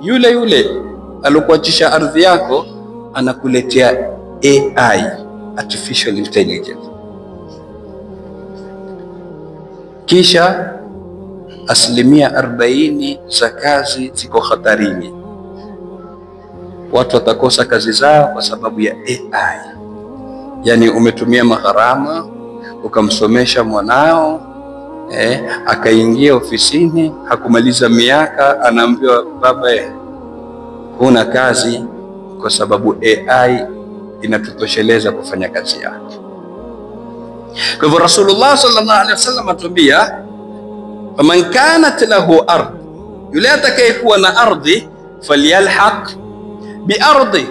Yule yule alokuachisha ardhi yako anakuletea AI, artificial intelligence. Kisha 40% za kazi ziko hatarini. Watu watakosa kazi zao kwa sababu ya AI. Yani umetumia magharama ukamsomesha mwanao, akaingia ofisini, hakumaliza miaka, anaambiwa baba, huna kazi kwa sababu AI inatutosheleza kufanya kazi yake. Kwa hivyo Rasulullah sallallahu alaihi wasallam atuambia, faman kanat lahu ard, yule atakayekuwa na ardhi, falyalhaq biardi,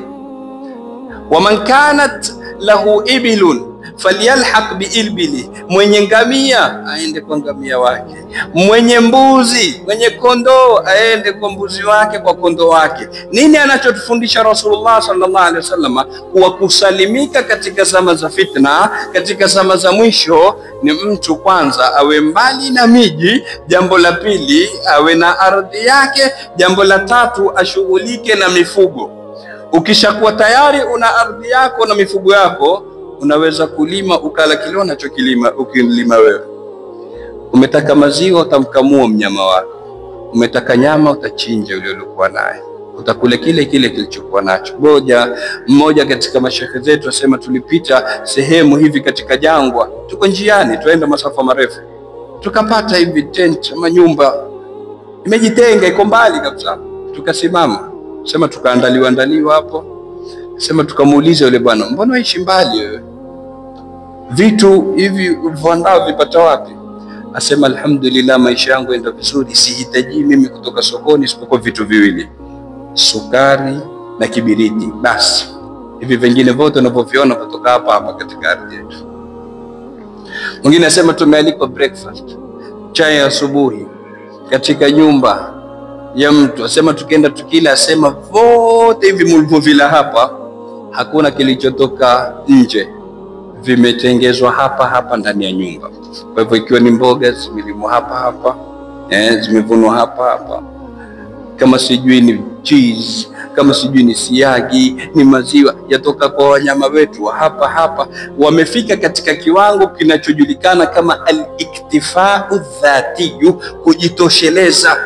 waman kanat lahu ibilun falyalhaq biilbili, mwenye ngamia aende kwa ngamia wake, mwenye mbuzi, mwenye kondoo aende kwa mbuzi wake, kwa kondoo wake. Nini anachotufundisha Rasulullah sallallahu alaihi wasallam? Kuwa kusalimika katika zama za fitna, katika zama za mwisho, ni mtu kwanza awe mbali na miji, jambo la pili awe na ardhi yake, jambo la tatu ashughulike na mifugo. Ukishakuwa tayari una ardhi yako na mifugo yako, unaweza kulima ukala kile unachokilima. Ukilima wewe, umetaka maziwa utamkamua mnyama wako, umetaka nyama utachinja yule uliokuwa naye, utakula kile kile kilichokuwa nacho. Mmoja katika mashehe zetu asema, tulipita sehemu hivi katika jangwa, tuko njiani tuenda masafa marefu, tukapata hivi tent ama nyumba imejitenga, iko mbali kabisa. Tukasimama, sema tukaandaliwa hapo, sema tukamuuliza yule bwana, mbona waishi mbali wewe? Vitu hivi uvandao vipata wapi? Asema, alhamdulillah, maisha yangu yenda vizuri, sihitaji mimi kutoka sokoni isipokuwa vitu viwili, sukari na kibiriti, basi hivi vingine vyote unavyoviona kutoka hapa katika ardhi yetu. Mwingine asema, tumealikwa breakfast, chai ya asubuhi katika nyumba ya mtu, asema tukienda tukila, asema vote hivi mlivyovila hapa hakuna kilichotoka nje, vimetengezwa hapa ndani ya nyumba. Kwa hivyo ikiwa ni mboga zimelimwa hapa, zimevunwa hapa, kama sijui ni cheese, kama sijui ni siagi, ni maziwa, yatoka kwa wanyama wetu hapa. Wamefika katika kiwango kinachojulikana kama al-iktifau dhatiyu, kujitosheleza.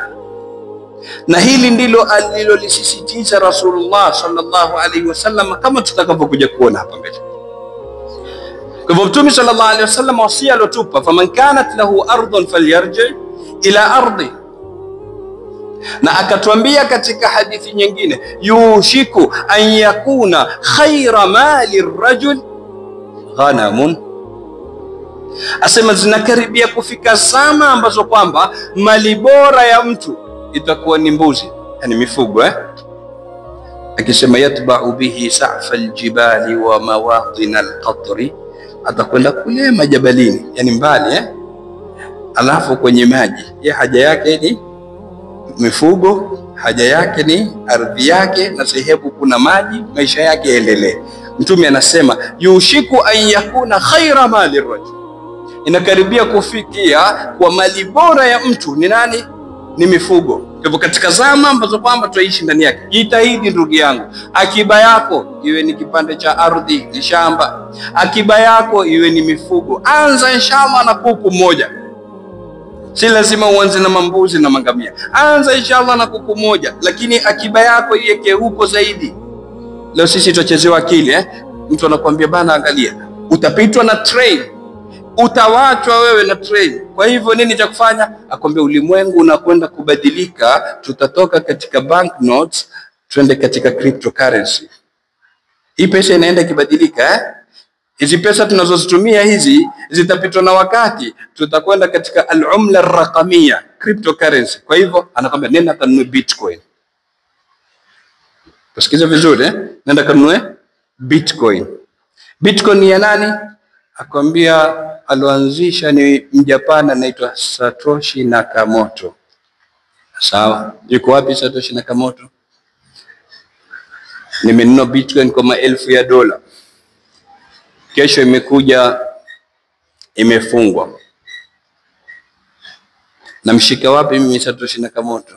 Na hili ndilo alilolisisitiza Rasulullah sallallahu alaihi wasallam, kama tutakavyokuja kuona hapa mbele. Kwa hivyo Mtume sallallahu alaihi wasallam wasia alotupa, faman kanat lahu ardhun falyarji ila ardi, na akatuambia katika hadithi nyingine, yushiku an yakuna khaira mali rajul ghanamun. Asema zinakaribia kufika zama ambazo kwamba mali bora ya mtu itakuwa ni mbuzi, yani mifugo. Akisema yatba'u bihi sa'fa aljibali wa mawadin alqatri, atakwenda kule majabalini, yani mbali, alafu kwenye maji. Ya haja yake ni mifugo, haja yake ni ardhi yake na sehemu kuna maji, maisha yake yaendelee. Mtume anasema yushiku an yakuna khaira mali rajul, inakaribia kufikia kwa mali bora ya mtu ni nani? Ni mifugo. Kwa hivyo katika zama ambazo kwamba tuishi ndani yake, jitahidi ndugu yangu, akiba yako iwe ni kipande cha ardhi, ni shamba. Akiba yako iwe ni mifugo. Anza inshallah na kuku mmoja, si lazima uanze na mambuzi na mangamia. Anza inshallah na kuku mmoja, lakini akiba yako iweke huko zaidi. Leo sisi tuchezewa akili, mtu anakuambia bana, angalia, utapitwa na train, utawachwa wewe na train. Kwa hivyo nini cha kufanya? Akwambia ulimwengu unakwenda kubadilika, tutatoka katika banknotes twende katika cryptocurrency. Hii pesa inaenda kibadilika, hizi pesa tunazozitumia hizi zitapitwa na wakati, tutakwenda katika al-umla ar-raqamiyya, cryptocurrency. Kwa hivyo anakwambia nenda kanunue bitcoin. Tusikize vizuri, nenda kanunue bitcoin. Bitcoin ni ya nani? Akwambia aloanzisha ni Mjapani anaitwa Satoshi Nakamoto. Sawa, yuko wapi Satoshi Nakamoto? Nimenunua bitcoin kwa maelfu ya dola, kesho imekuja imefungwa. Namshika wapi mimi Satoshi Nakamoto?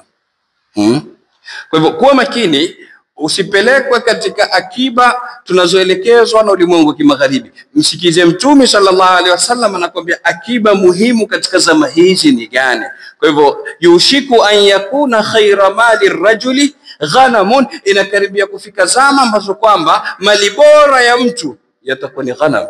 Kwa hivyo kuwa makini, usipelekwe katika akiba tunazoelekezwa na ulimwengu kimagharibi. Msikize Mtume sallallahu alaihi wasallam anakuambia akiba muhimu katika zama hizi ni gani. Kwa hivyo yushiku an yakuna khaira mali rajuli ghanamun, inakaribia kufika zama ambazo kwamba mali bora ya mtu yatakuwa ni ghanam.